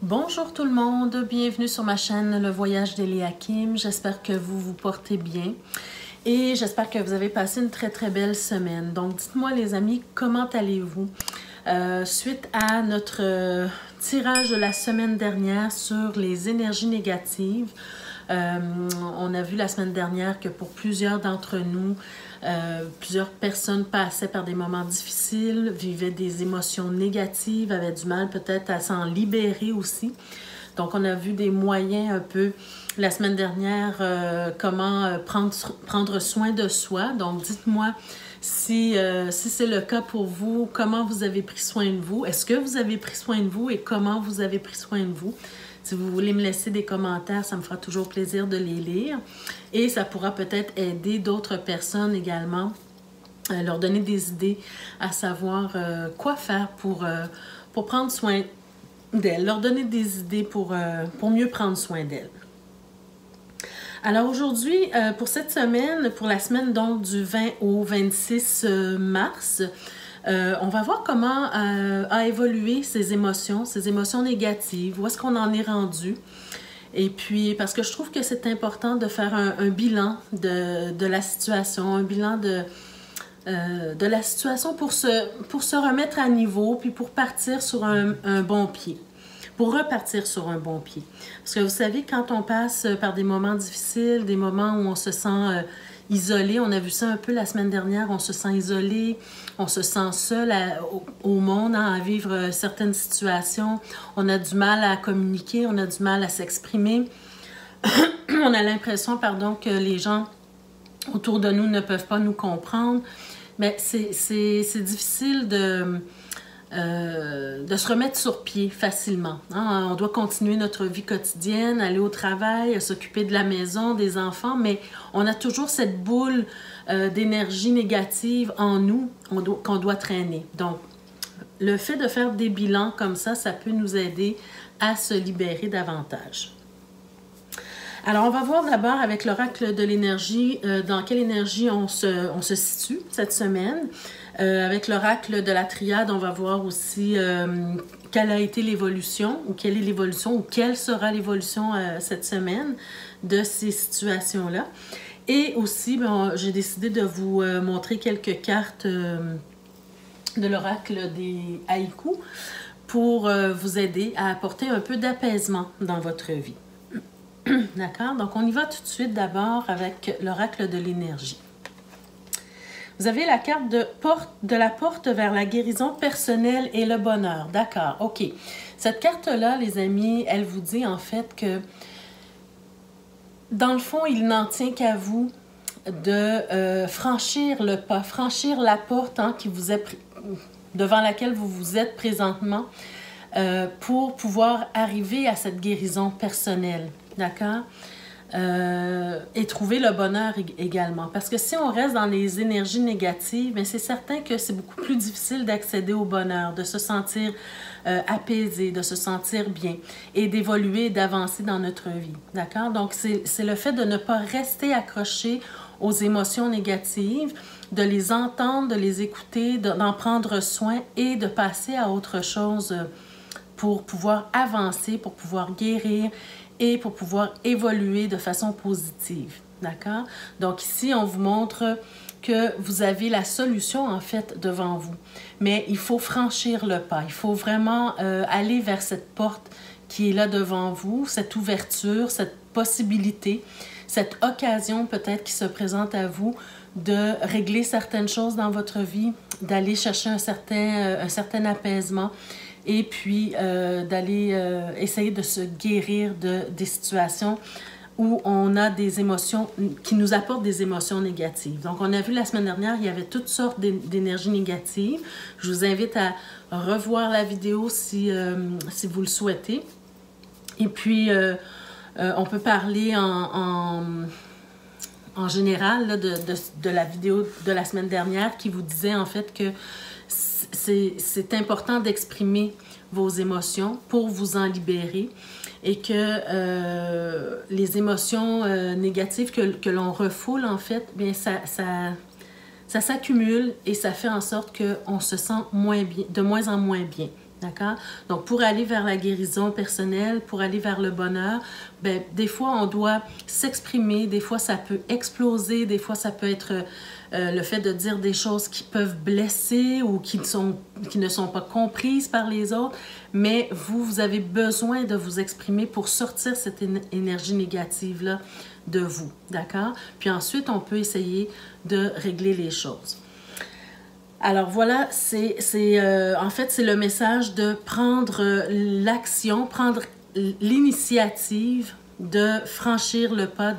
Bonjour tout le monde, bienvenue sur ma chaîne Le Voyage d'Eliakim. J'espère que vous vous portez bien et j'espère que vous avez passé une très belle semaine. Donc dites-moi les amis, comment allez-vous? Suite à notre tirage de la semaine dernière sur les énergies négatives, on a vu la semaine dernière que pour plusieurs d'entre nous, plusieurs personnes passaient par des moments difficiles, vivaient des émotions négatives, avaient du mal peut-être à s'en libérer aussi. Donc, on a vu des moyens un peu la semaine dernière, comment prendre soin de soi. Donc, dites-moi si c'est le cas pour vous, comment vous avez pris soin de vous. Est-ce que vous avez pris soin de vous et comment vous avez pris soin de vous? Si vous voulez me laisser des commentaires, ça me fera toujours plaisir de les lire. Et ça pourra peut-être aider d'autres personnes également, leur donner des idées à savoir quoi faire pour prendre soin d'elles, leur donner des idées pour mieux prendre soin d'elles. Alors aujourd'hui, pour cette semaine, pour la semaine donc du 20 au 26 mars, on va voir comment a évolué ces émotions négatives, où est-ce qu'on en est rendu. Et puis, parce que je trouve que c'est important de faire un bilan de la situation, un bilan de la situation pour se remettre à niveau, puis pour partir sur un bon pied. Pour repartir sur un bon pied. Parce que vous savez, quand on passe par des moments difficiles, des moments où on se sent isolé, on a vu ça un peu la semaine dernière, on se sent isolé, on se sent seul au monde, à vivre certaines situations, on a du mal à communiquer, on a du mal à s'exprimer, on a l'impression, pardon, que les gens autour de nous ne peuvent pas nous comprendre, mais c'est difficile de se remettre sur pied facilement. Hein? On doit continuer notre vie quotidienne, aller au travail, s'occuper de la maison, des enfants, mais on a toujours cette boule d'énergie négative en nous qu'on doit traîner. Donc, le fait de faire des bilans comme ça peut nous aider à se libérer davantage. Alors, on va voir d'abord avec l'oracle de l'énergie, dans quelle énergie on se situe cette semaine. Avec l'oracle de la triade, on va voir aussi quelle a été l'évolution, ou quelle est l'évolution, ou quelle sera l'évolution cette semaine de ces situations-là. Et aussi, j'ai décidé de vous montrer quelques cartes de l'oracle des haïkus pour vous aider à apporter un peu d'apaisement dans votre vie. D'accord? Donc, on y va tout de suite d'abord avec l'oracle de l'énergie. Vous avez la carte de la porte vers la guérison personnelle et le bonheur. D'accord, OK. Cette carte-là, les amis, elle vous dit en fait que, dans le fond, il n'en tient qu'à vous de franchir le pas, franchir la porte qui vous est devant laquelle vous vous êtes présentement pour pouvoir arriver à cette guérison personnelle. D'accord? Et trouver le bonheur également. Parce que si on reste dans les énergies négatives, c'est certain que c'est beaucoup plus difficile d'accéder au bonheur, de se sentir apaisé, de se sentir bien et d'évoluer, d'avancer dans notre vie. D'accord? Donc, c'est le fait de ne pas rester accroché aux émotions négatives, de les entendre, de les écouter, d'en prendre soin et de passer à autre chose pour pouvoir avancer, pour pouvoir guérir et pour pouvoir évoluer de façon positive. D'accord? Donc ici, on vous montre que vous avez la solution en fait devant vous. Mais il faut franchir le pas. Il faut vraiment aller vers cette porte qui est là devant vous, cette ouverture, cette possibilité, cette occasion peut-être qui se présente à vous de régler certaines choses dans votre vie, d'aller chercher un certain apaisement et puis d'aller essayer de se guérir des situations où on a des émotions qui nous apportent des émotions négatives. Donc, on a vu la semaine dernière, il y avait toutes sortes d'énergies négatives. Je vous invite à revoir la vidéo si vous le souhaitez. Et puis, on peut parler en général là, de la vidéo de la semaine dernière qui vous disait en fait que c'est important d'exprimer vos émotions pour vous en libérer et que les émotions négatives que l'on refoule, en fait, bien, ça s'accumule et ça fait en sorte qu'on se sent moins bien, de moins en moins bien. D'accord? Donc, pour aller vers la guérison personnelle, pour aller vers le bonheur, ben, des fois, on doit s'exprimer, des fois, ça peut exploser, des fois, ça peut être le fait de dire des choses qui peuvent blesser ou qui ne sont pas comprises par les autres, mais vous avez besoin de vous exprimer pour sortir cette énergie négative-là de vous. D'accord? Puis ensuite, on peut essayer de régler les choses. Alors voilà, en fait, c'est le message de prendre l'action, prendre l'initiative de franchir le pas,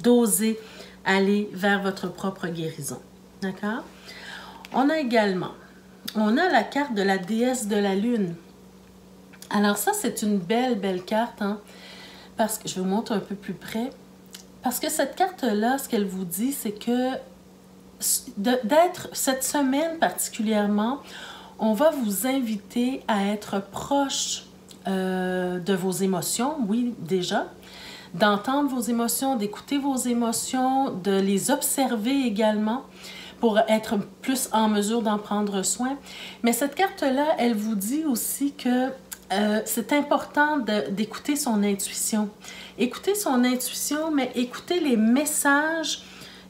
d'oser aller vers votre propre guérison. D'accord? On a la carte de la déesse de la lune. Alors ça, c'est une belle carte, hein, parce que je vais vous montrer un peu plus près. Parce que cette carte-là, ce qu'elle vous dit, c'est que d'être cette semaine particulièrement, on va vous inviter à être proche de vos émotions, oui, déjà, d'entendre vos émotions, d'écouter vos émotions, de les observer également pour être plus en mesure d'en prendre soin. Mais cette carte-là, elle vous dit aussi que c'est important d'écouter son intuition. Écouter son intuition, mais écouter les messages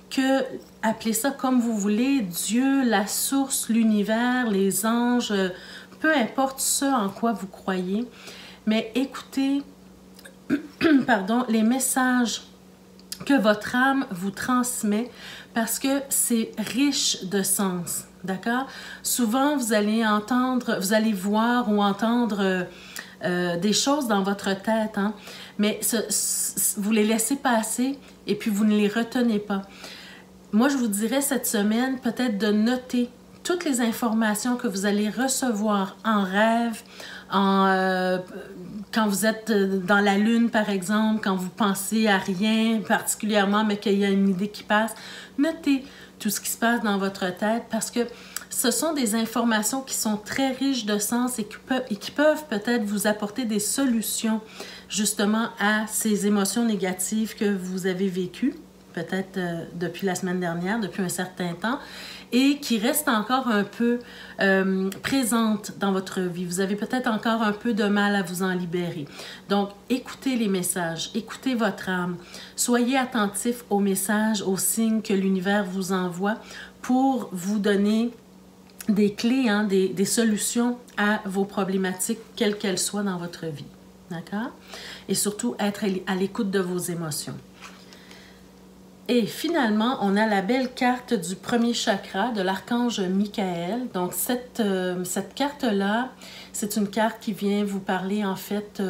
que, appelez ça comme vous voulez, Dieu, la source, l'univers, les anges, peu importe ce en quoi vous croyez, mais écoutez les messages que votre âme vous transmet parce que c'est riche de sens, d'accord? Souvent, vous allez voir ou entendre des choses dans votre tête, hein? Mais vous les laissez passer et puis vous ne les retenez pas. Moi, je vous dirais cette semaine, peut-être de noter toutes les informations que vous allez recevoir en rêve, quand vous êtes dans la lune, par exemple, quand vous pensez à rien particulièrement, mais qu'il y a une idée qui passe. Notez tout ce qui se passe dans votre tête parce que ce sont des informations qui sont très riches de sens et qui peuvent peut-être vous apporter des solutions justement à ces émotions négatives que vous avez vécues, peut-être depuis la semaine dernière, depuis un certain temps, et qui restent encore un peu présentes dans votre vie. Vous avez peut-être encore un peu de mal à vous en libérer. Donc, écoutez les messages, écoutez votre âme, soyez attentif aux messages, aux signes que l'univers vous envoie pour vous donner des clés, hein, des solutions à vos problématiques, quelles qu'elles soient dans votre vie. D'accord? Et surtout, être à l'écoute de vos émotions. Et finalement, on a la belle carte du premier chakra de l'archange Michael. Donc, cette carte-là, c'est une carte qui vient vous parler en fait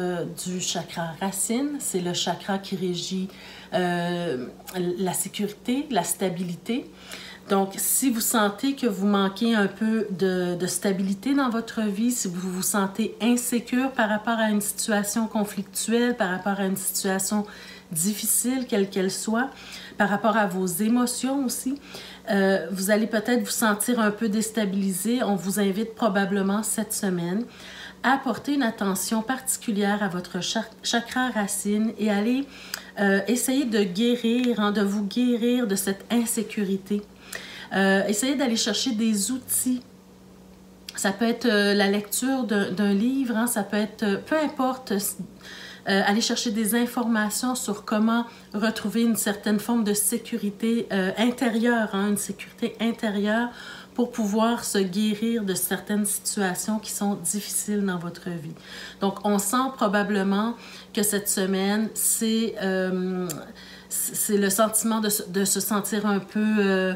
du chakra racine. C'est le chakra qui régit la sécurité, la stabilité. Donc, si vous sentez que vous manquez un peu de stabilité dans votre vie, si vous vous sentez insécure par rapport à une situation conflictuelle, par rapport à une situation difficile, quelle qu'elle soit, par rapport à vos émotions aussi, vous allez peut-être vous sentir un peu déstabilisé. On vous invite probablement cette semaine à porter une attention particulière à votre chakra racine et aller essayer de guérir, hein, de vous guérir de cette insécurité. Essayez d'aller chercher des outils. Ça peut être la lecture d'un livre, hein, ça peut être, peu importe, aller chercher des informations sur comment retrouver une certaine forme de sécurité intérieure, hein, une sécurité intérieure pour pouvoir se guérir de certaines situations qui sont difficiles dans votre vie. Donc, on sent probablement que cette semaine, c'est le sentiment de se sentir un peu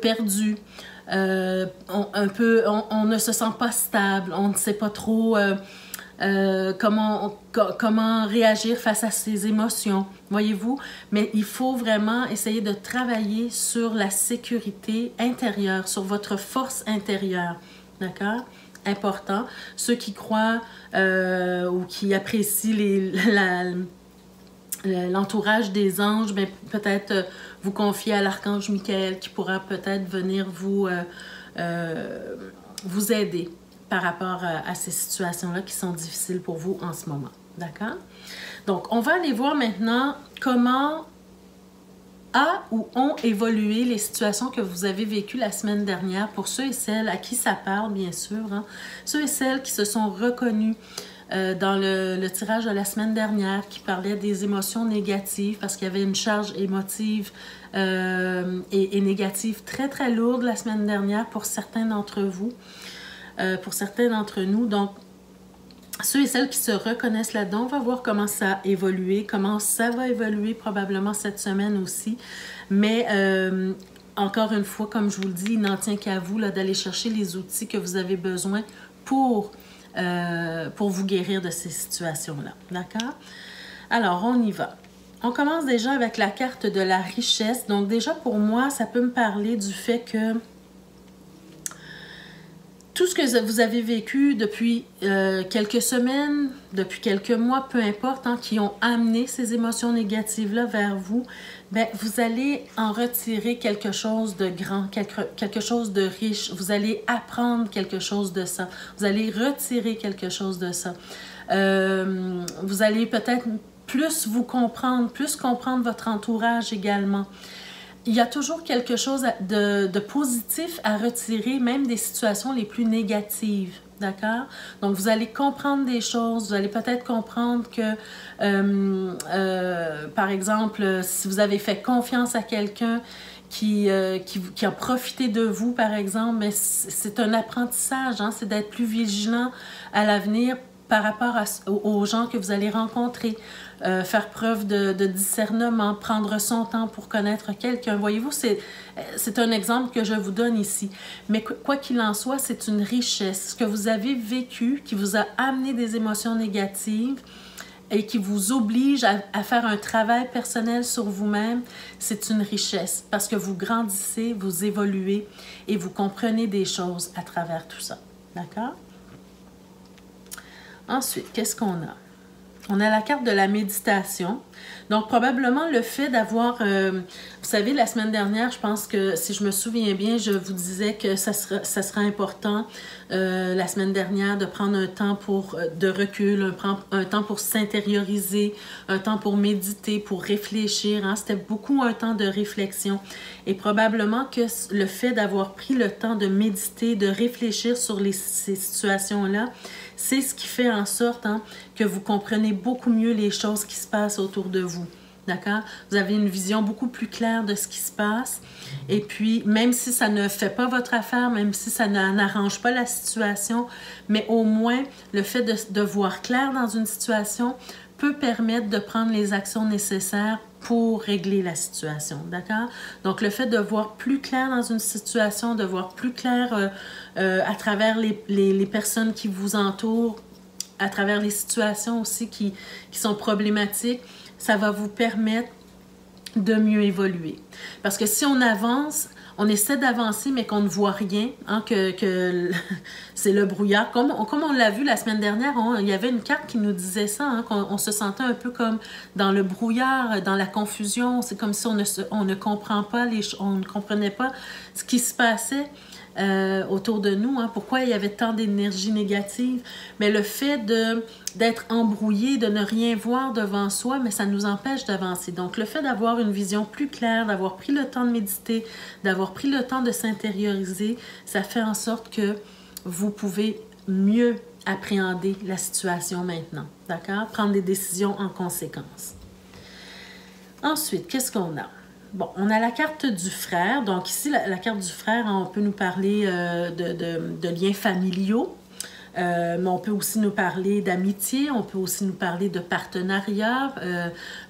perdu, on ne se sent pas stable, on ne sait pas trop comment réagir face à ses émotions, voyez-vous, mais il faut vraiment essayer de travailler sur la sécurité intérieure, sur votre force intérieure, d'accord? Important. Ceux qui croient ou qui apprécient l'entourage des anges, bien, peut-être vous confier à l'archange Michael qui pourra peut-être venir vous aider par rapport à ces situations-là qui sont difficiles pour vous en ce moment. D'accord? Donc, on va aller voir maintenant comment a ou ont évolué les situations que vous avez vécues la semaine dernière, pour ceux et celles à qui ça parle, bien sûr, hein, ceux et celles qui se sont reconnus dans le tirage de la semaine dernière, qui parlait des émotions négatives, parce qu'il y avait une charge émotive et négative très, très lourde la semaine dernière pour certains d'entre vous, pour certains d'entre nous. Donc, ceux et celles qui se reconnaissent là-dedans, on va voir comment ça a évolué, comment ça va évoluer probablement cette semaine aussi. Mais encore une fois, comme je vous le dis, il n'en tient qu'à vous d'aller chercher les outils que vous avez besoin pour vous guérir de ces situations-là. D'accord? Alors, on y va. On commence déjà avec la carte de la richesse. Donc déjà, pour moi, ça peut me parler du fait que tout ce que vous avez vécu depuis quelques semaines, depuis quelques mois, peu importe, hein, qui ont amené ces émotions négatives-là vers vous, bien, vous allez en retirer quelque chose de grand, quelque chose de riche. Vous allez apprendre quelque chose de ça. Vous allez retirer quelque chose de ça. Vous allez peut-être plus vous comprendre, plus comprendre votre entourage également. Il y a toujours quelque chose de positif à retirer, même des situations les plus négatives, d'accord? Donc, vous allez comprendre des choses, vous allez peut-être comprendre que, par exemple, si vous avez fait confiance à quelqu'un qui a profité de vous, par exemple, mais c'est un apprentissage, hein? C'est d'être plus vigilant à l'avenir par rapport aux gens que vous allez rencontrer. Faire preuve de discernement, prendre son temps pour connaître quelqu'un. Voyez-vous, c'est un exemple que je vous donne ici. Mais quoi qu'il en soit, c'est une richesse. Ce que vous avez vécu, qui vous a amené des émotions négatives et qui vous oblige à faire un travail personnel sur vous-même, c'est une richesse parce que vous grandissez, vous évoluez et vous comprenez des choses à travers tout ça. D'accord? Ensuite, qu'est-ce qu'on a? On a la carte de la méditation. Donc, probablement le fait d'avoir... vous savez, la semaine dernière, je pense que, si je me souviens bien, je vous disais que ça sera important, la semaine dernière, de prendre un temps de recul, un temps pour s'intérioriser, un temps pour méditer, pour réfléchir. Hein? C'était beaucoup un temps de réflexion. Et probablement que le fait d'avoir pris le temps de méditer, de réfléchir sur ces situations-là, c'est ce qui fait en sorte que vous comprenez beaucoup mieux les choses qui se passent autour de vous. D'accord? Vous avez une vision beaucoup plus claire de ce qui se passe. Et puis, même si ça ne fait pas votre affaire, même si ça n'arrange pas la situation, mais au moins, le fait de voir clair dans une situation peut permettre de prendre les actions nécessaires pour régler la situation, d'accord? Donc, le fait de voir plus clair dans une situation, de voir plus clair à travers les personnes qui vous entourent, à travers les situations aussi qui sont problématiques, ça va vous permettre de mieux évoluer. Parce que si on avance, on essaie d'avancer, mais qu'on ne voit rien, hein, que c'est le brouillard. Comme on l'a vu la semaine dernière, il y avait une carte qui nous disait ça, hein, qu'on se sentait un peu comme dans le brouillard, dans la confusion. C'est comme si on ne comprenait pas ce qui se passait autour de nous, hein, pourquoi il y avait tant d'énergie négative. Mais le fait d'être embrouillé, de ne rien voir devant soi, mais ça nous empêche d'avancer. Donc, le fait d'avoir une vision plus claire, d'avoir pris le temps de méditer, d'avoir pris le temps de s'intérioriser, ça fait en sorte que vous pouvez mieux appréhender la situation maintenant. D'accord? Prendre des décisions en conséquence. Ensuite, qu'est-ce qu'on a? Bon, on a la carte du frère. Donc ici, la carte du frère, on peut nous parler de liens familiaux, mais on peut aussi nous parler d'amitié, on peut aussi nous parler de partenariat,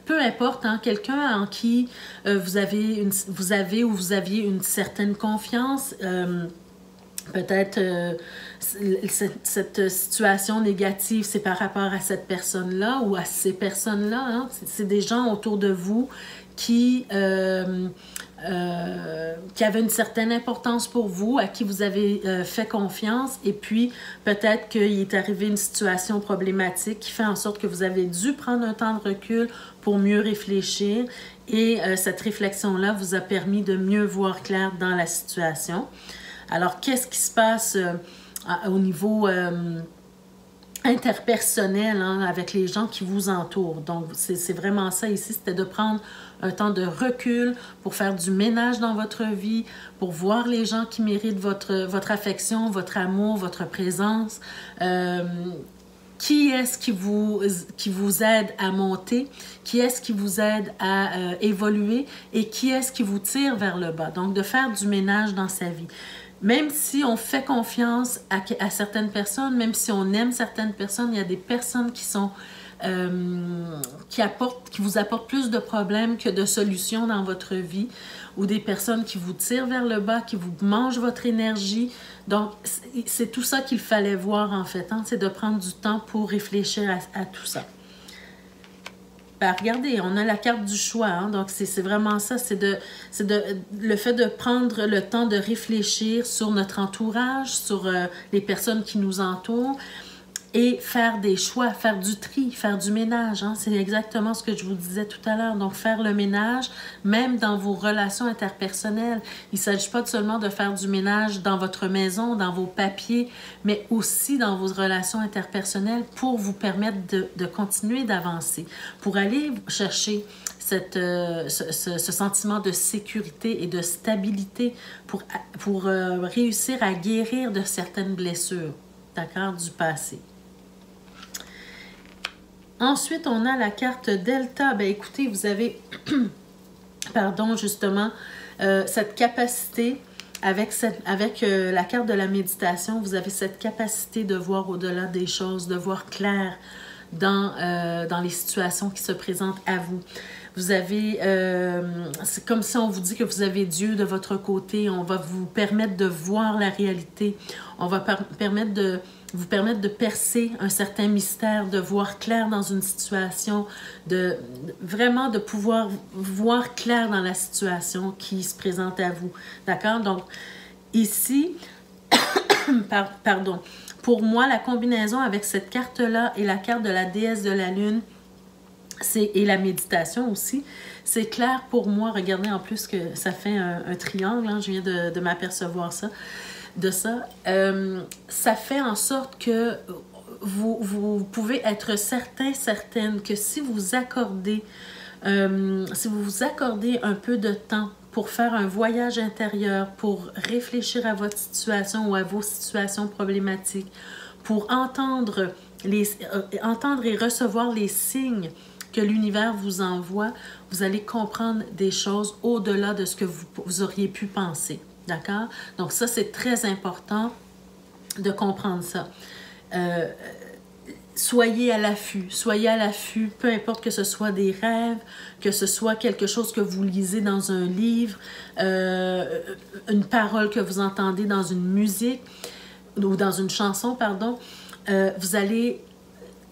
peu importe, hein, quelqu'un en qui vous aviez une certaine confiance. Peut-être cette situation négative, c'est par rapport à cette personne-là ou à ces personnes-là. Hein? C'est des gens autour de vous qui avaient une certaine importance pour vous, à qui vous avez fait confiance, et puis peut-être qu'il est arrivé une situation problématique qui fait en sorte que vous avez dû prendre un temps de recul pour mieux réfléchir, et cette réflexion-là vous a permis de mieux voir clair dans la situation. Alors, qu'est-ce qui se passe au niveau interpersonnel hein, avec les gens qui vous entourent. Donc, c'est vraiment ça ici, c'était de prendre un temps de recul pour faire du ménage dans votre vie, pour voir les gens qui méritent votre affection, votre amour, votre présence. Qui est-ce qui vous aide à monter? Qui est-ce qui vous aide à évoluer? Et qui est-ce qui vous tire vers le bas? Donc, de faire du ménage dans sa vie. Même si on fait confiance à certaines personnes, même si on aime certaines personnes, il y a des personnes qui sont qui vous apportent plus de problèmes que de solutions dans votre vie, ou des personnes qui vous tirent vers le bas, qui vous mangent votre énergie. Donc, c'est tout ça qu'il fallait voir en fait, hein? C'est de prendre du temps pour réfléchir à tout ça. Ben, regardez, on a la carte du choix, hein? Donc c'est vraiment ça, c'est le fait de prendre le temps de réfléchir sur notre entourage, sur les personnes qui nous entourent, et faire des choix, faire du tri, faire du ménage. Hein? C'est exactement ce que je vous disais tout à l'heure. Donc, faire le ménage, même dans vos relations interpersonnelles. Il ne s'agit pas seulement de faire du ménage dans votre maison, dans vos papiers, mais aussi dans vos relations interpersonnelles pour vous permettre de continuer d'avancer, pour aller chercher ce sentiment de sécurité et de stabilité pour réussir à guérir de certaines blessures, d'accord, du passé. Ensuite, on a la carte Delta. Ben, écoutez, vous avez, pardon, justement, cette capacité, avec la carte de la méditation, vous avez cette capacité de voir au-delà des choses, de voir clair dans les situations qui se présentent à vous. Vous avez, c'est comme si on vous dit que vous avez Dieu de votre côté. On va vous permettre de voir la réalité. On va vous permettre de percer un certain mystère, de voir clair dans une situation, vraiment de pouvoir voir clair dans la situation qui se présente à vous. D'accord? Donc, ici, pardon, pour moi, la combinaison avec cette carte-là et la carte de la déesse de la lune, et la méditation aussi, c'est clair pour moi. Regardez en plus que ça fait un triangle, hein, je viens de m'apercevoir ça. Ça fait en sorte que vous pouvez être certaine que si vous vous accordez un peu de temps pour faire un voyage intérieur, pour réfléchir à votre situation ou à vos situations problématiques, pour entendre et recevoir les signes que l'univers vous envoie, vous allez comprendre des choses au-delà de ce que vous auriez pu penser. D'accord? Donc ça, c'est très important de comprendre ça. Soyez à l'affût, peu importe que ce soit des rêves, que ce soit quelque chose que vous lisez dans un livre, une parole que vous entendez dans une musique, ou dans une chanson, pardon, vous allez...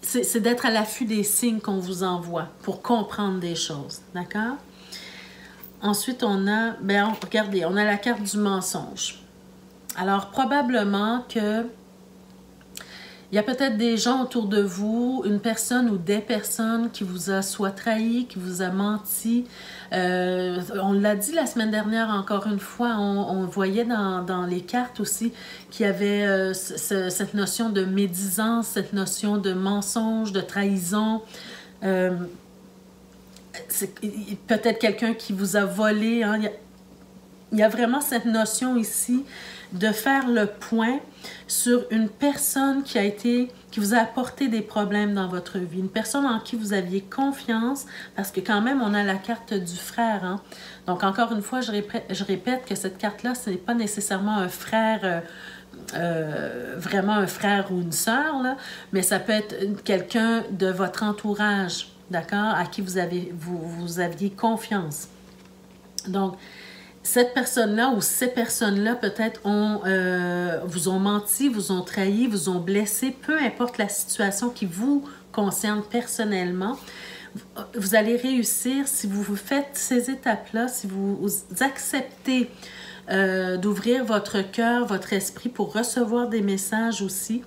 C'est d'être à l'affût des signes qu'on vous envoie pour comprendre des choses, d'accord? Ensuite, regardez, on a la carte du mensonge. Alors, probablement que il y a peut-être des gens autour de vous, une personne ou des personnes qui vous a soit trahi, qui vous a menti. On l'a dit la semaine dernière encore une fois, on voyait dans les cartes aussi qu'il y avait cette notion de médisance, cette notion de mensonge, de trahison. C'est peut-être quelqu'un qui vous a volé. Hein. Il y a vraiment cette notion ici de faire le point sur une personne qui vous a apporté des problèmes dans votre vie, une personne en qui vous aviez confiance, parce que quand même, on a la carte du frère. Hein? Donc, encore une fois, je répète que cette carte-là, ce n'est pas nécessairement un frère, vraiment un frère ou une sœur, là, mais ça peut être quelqu'un de votre entourage, d'accord, à qui vous aviez confiance. Donc, cette personne-là ou ces personnes-là peut-être vous ont menti, vous ont trahi, vous ont blessé, peu importe la situation qui vous concerne personnellement, vous allez réussir si vous faites ces étapes-là, si vous acceptez d'ouvrir votre cœur, votre esprit pour recevoir des messages aussi.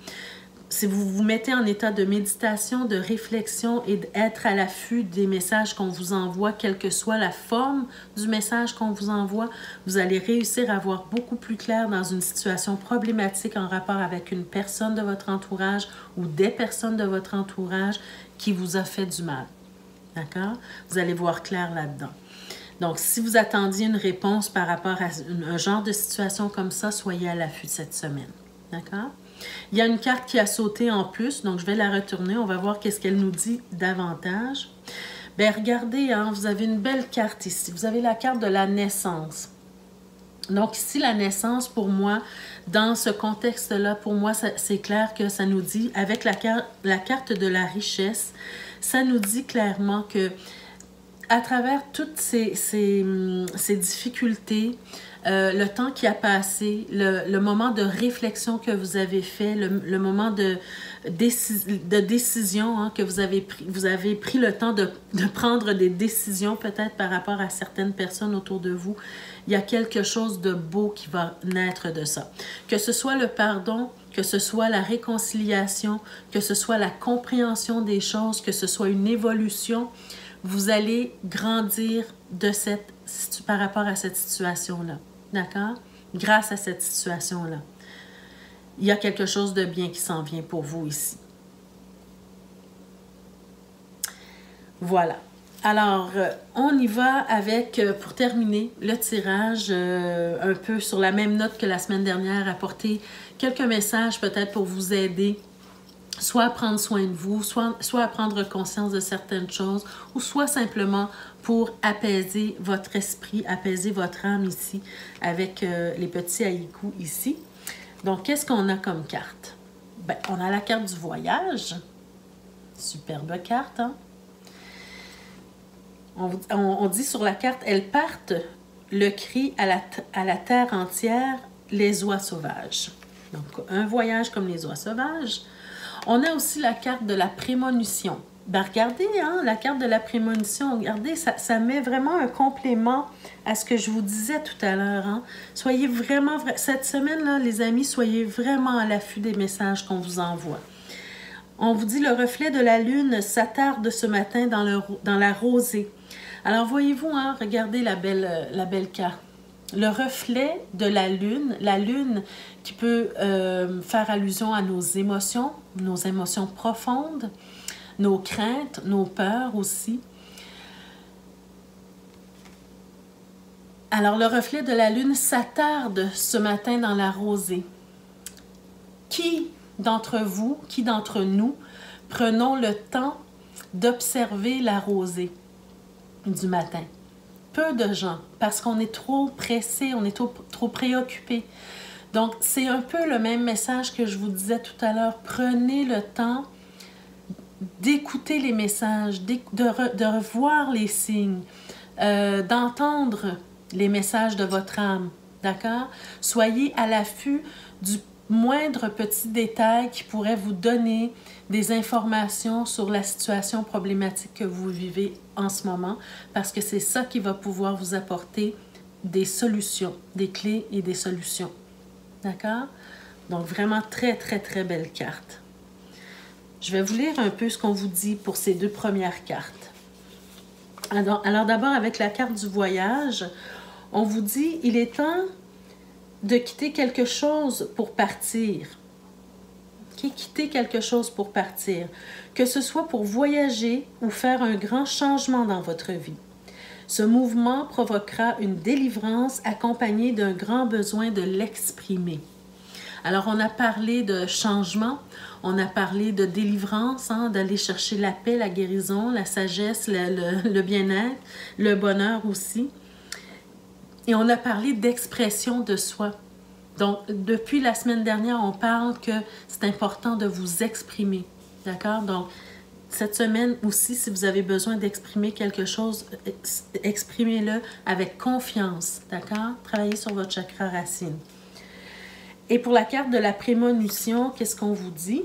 si vous vous mettez en état de méditation, de réflexion et d'être à l'affût des messages qu'on vous envoie, quelle que soit la forme du message qu'on vous envoie, vous allez réussir à voir beaucoup plus clair dans une situation problématique en rapport avec une personne de votre entourage ou des personnes de votre entourage qui vous a fait du mal. D'accord? Vous allez voir clair là-dedans. Donc, si vous attendiez une réponse par rapport à un genre de situation comme ça, soyez à l'affût cette semaine. D'accord? Il y a une carte qui a sauté en plus, donc je vais la retourner. On va voir qu'est-ce qu'elle nous dit davantage. Bien, regardez, hein, vous avez une belle carte ici. Vous avez la carte de la naissance. Donc ici, la naissance, pour moi, dans ce contexte-là, pour moi, c'est clair que ça nous dit, avec la carte de la richesse, ça nous dit clairement que à travers toutes ces difficultés, le temps qui a passé, le moment de réflexion que vous avez fait, le moment de décision hein, que vous avez pris le temps de prendre des décisions peut-être par rapport à certaines personnes autour de vous, il y a quelque chose de beau qui va naître de ça. Que ce soit le pardon, que ce soit la réconciliation, que ce soit la compréhension des choses, que ce soit une évolution, vous allez grandir par rapport à cette situation-là. D'accord? Grâce à cette situation-là. Il y a quelque chose de bien qui s'en vient pour vous ici. Voilà. Alors, on y va avec, pour terminer, le tirage, un peu sur la même note que la semaine dernière, apporter quelques messages peut-être pour vous aider soit à prendre soin de vous, soit à prendre conscience de certaines choses, ou soit simplement pour apaiser votre esprit, apaiser votre âme ici, avec les petits haïkus ici. Donc, qu'est-ce qu'on a comme carte? Bien, on a la carte du voyage. Superbe carte, hein? On dit sur la carte, elles partent le cri à la terre entière, les oies sauvages. Donc, un voyage comme les oies sauvages. On a aussi la carte de la prémonition. Ben, regardez, hein, la carte de la prémonition, regardez, ça met vraiment un complément à ce que je vous disais tout à l'heure. Hein. Soyez vraiment, cette semaine-là, les amis, soyez vraiment à l'affût des messages qu'on vous envoie. On vous dit, le reflet de la lune s'attarde ce matin dans la rosée. Alors, voyez-vous, hein, regardez la belle carte. Le reflet de la lune qui peut faire allusion à nos émotions profondes, nos craintes, nos peurs aussi. Alors, le reflet de la lune s'attarde ce matin dans la rosée. Qui d'entre nous, prenons le temps d'observer la rosée du matin? Peu de gens, parce qu'on est trop pressé, on est trop préoccupé. Donc, c'est un peu le même message que je vous disais tout à l'heure. Prenez le temps d'écouter les messages, de revoir les signes, d'entendre les messages de votre âme, d'accord? Soyez à l'affût du moindre petit détail qui pourrait vous donner des informations sur la situation problématique que vous vivez en ce moment, parce que c'est ça qui va pouvoir vous apporter des solutions, des clés et des solutions. D'accord? Donc, vraiment très, très, très belle carte. Je vais vous lire un peu ce qu'on vous dit pour ces deux premières cartes. Alors d'abord, avec la carte du voyage, on vous dit, il est temps de quitter quelque chose pour partir. Okay? Quitter quelque chose pour partir. Que ce soit pour voyager ou faire un grand changement dans votre vie. Ce mouvement provoquera une délivrance accompagnée d'un grand besoin de l'exprimer. Alors, on a parlé de changement, on a parlé de délivrance, hein, d'aller chercher la paix, la guérison, la sagesse, le bien-être, le bonheur aussi. Et on a parlé d'expression de soi. Donc, depuis la semaine dernière, on parle que c'est important de vous exprimer. D'accord? Donc, cette semaine aussi, si vous avez besoin d'exprimer quelque chose, exprimez-le avec confiance. D'accord? Travaillez sur votre chakra racine. Et pour la carte de la prémonition, qu'est-ce qu'on vous dit?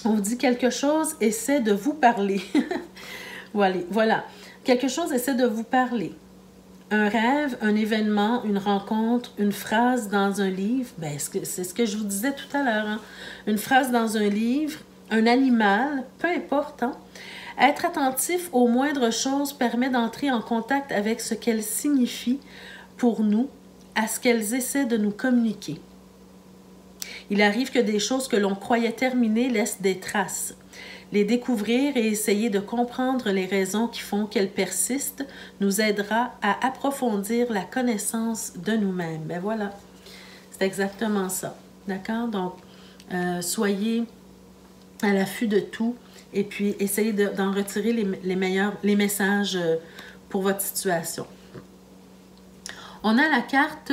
On vous dit quelque chose essaie de vous parler. Voilà. Quelque chose essaie de vous parler. Un rêve, un événement, une rencontre, une phrase dans un livre, ben, c'est ce que je vous disais tout à l'heure, hein? Une phrase dans un livre, un animal, peu importe. Hein? Être attentif aux moindres choses permet d'entrer en contact avec ce qu'elles signifient pour nous, à ce qu'elles essaient de nous communiquer. Il arrive que des choses que l'on croyait terminées laissent des traces. Les découvrir et essayer de comprendre les raisons qui font qu'elles persistent nous aidera à approfondir la connaissance de nous-mêmes. Ben voilà, c'est exactement ça. D'accord? Donc, soyez à l'affût de tout et puis essayez d'en retirer les messages pour votre situation. On a la carte,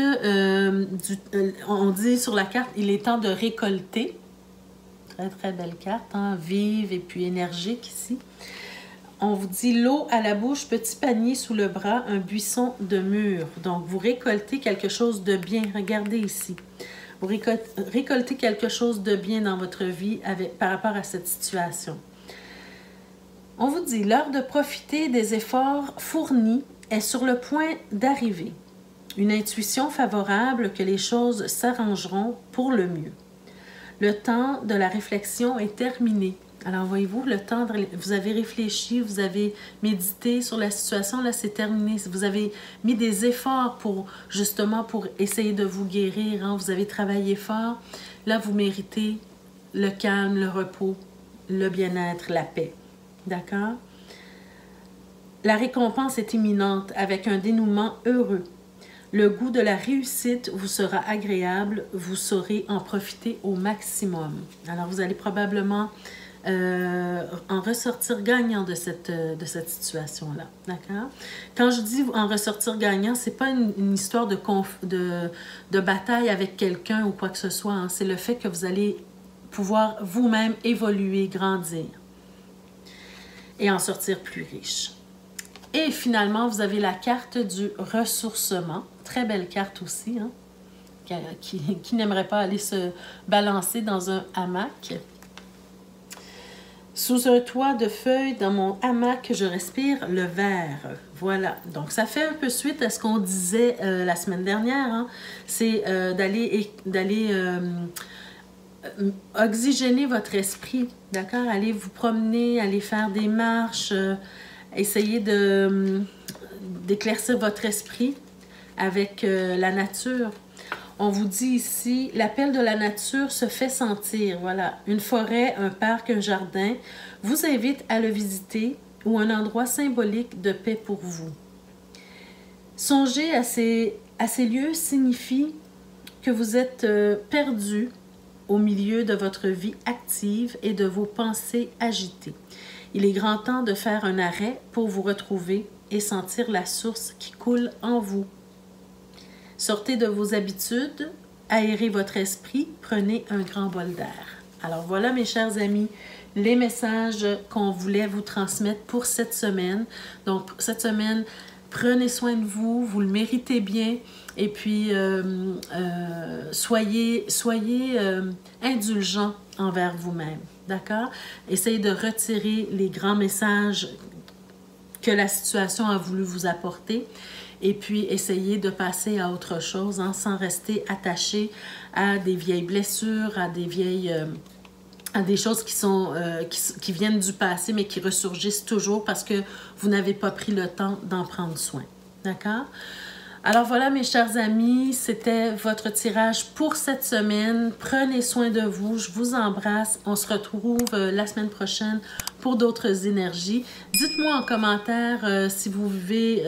on dit sur la carte, il est temps de récolter. Très, très belle carte, hein? Vive et puis énergique ici. On vous dit l'eau à la bouche, petit panier sous le bras, un buisson de mûres. Donc, vous récoltez quelque chose de bien. Regardez ici. Vous récoltez quelque chose de bien dans votre vie par rapport à cette situation. On vous dit l'heure de profiter des efforts fournis est sur le point d'arriver. Une intuition favorable que les choses s'arrangeront pour le mieux. Le temps de la réflexion est terminé. Alors, voyez-vous, le temps, vous avez réfléchi, vous avez médité sur la situation, là, c'est terminé. Vous avez mis des efforts justement, pour essayer de vous guérir. Hein? Vous avez travaillé fort. Là, vous méritez le calme, le repos, le bien-être, la paix. D'accord? La récompense est imminente avec un dénouement heureux. Le goût de la réussite vous sera agréable, vous saurez en profiter au maximum. Alors, vous allez probablement en ressortir gagnant de cette situation-là. D'accord? Quand je dis en ressortir gagnant, ce n'est pas une histoire de bataille avec quelqu'un ou quoi que ce soit. Hein. C'est le fait que vous allez pouvoir vous-même évoluer, grandir et en sortir plus riche. Et finalement, vous avez la carte du ressourcement. Très belle carte aussi, hein? Qui n'aimerait pas aller se balancer dans un hamac. Sous un toit de feuilles, dans mon hamac, je respire le vert. Voilà. Donc, ça fait un peu suite à ce qu'on disait la semaine dernière. Hein? C'est d'aller oxygéner votre esprit. D'accord? Allez vous promener, allez faire des marches, essayez d'éclaircir votre esprit avec la nature. On vous dit ici, l'appel de la nature se fait sentir. Voilà, une forêt, un parc, un jardin vous invite à le visiter ou un endroit symbolique de paix pour vous. Songer à ces lieux signifie que vous êtes perdu au milieu de votre vie active et de vos pensées agitées. Il est grand temps de faire un arrêt pour vous retrouver et sentir la source qui coule en vous. Sortez de vos habitudes, aérez votre esprit, prenez un grand bol d'air. Alors voilà mes chers amis, les messages qu'on voulait vous transmettre pour cette semaine. Donc cette semaine, prenez soin de vous, vous le méritez bien et puis soyez indulgents envers vous-même. D'accord? Essayez de retirer les grands messages que la situation a voulu vous apporter et puis essayez de passer à autre chose hein, sans rester attaché à des vieilles blessures, à des choses qui viennent du passé mais qui ressurgissent toujours parce que vous n'avez pas pris le temps d'en prendre soin. D'accord? Alors voilà mes chers amis, c'était votre tirage pour cette semaine. Prenez soin de vous, je vous embrasse. On se retrouve la semaine prochaine pour d'autres énergies. Dites-moi en commentaire si vous vivez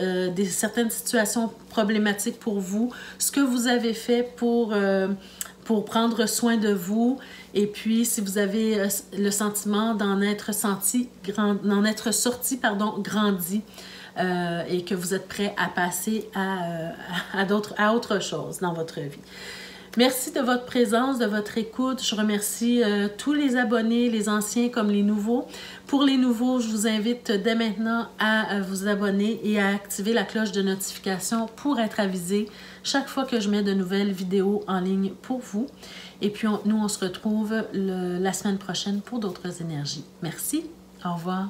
certaines situations problématiques pour vous, ce que vous avez fait pour prendre soin de vous et puis si vous avez le sentiment d'en être sorti grandi. Et que vous êtes prêt à passer à autre chose dans votre vie. Merci de votre présence, de votre écoute. Je remercie tous les abonnés, les anciens comme les nouveaux. Pour les nouveaux, je vous invite dès maintenant à vous abonner et à activer la cloche de notification pour être avisé chaque fois que je mets de nouvelles vidéos en ligne pour vous. Et puis, nous, on se retrouve la semaine prochaine pour d'autres énergies. Merci. Au revoir.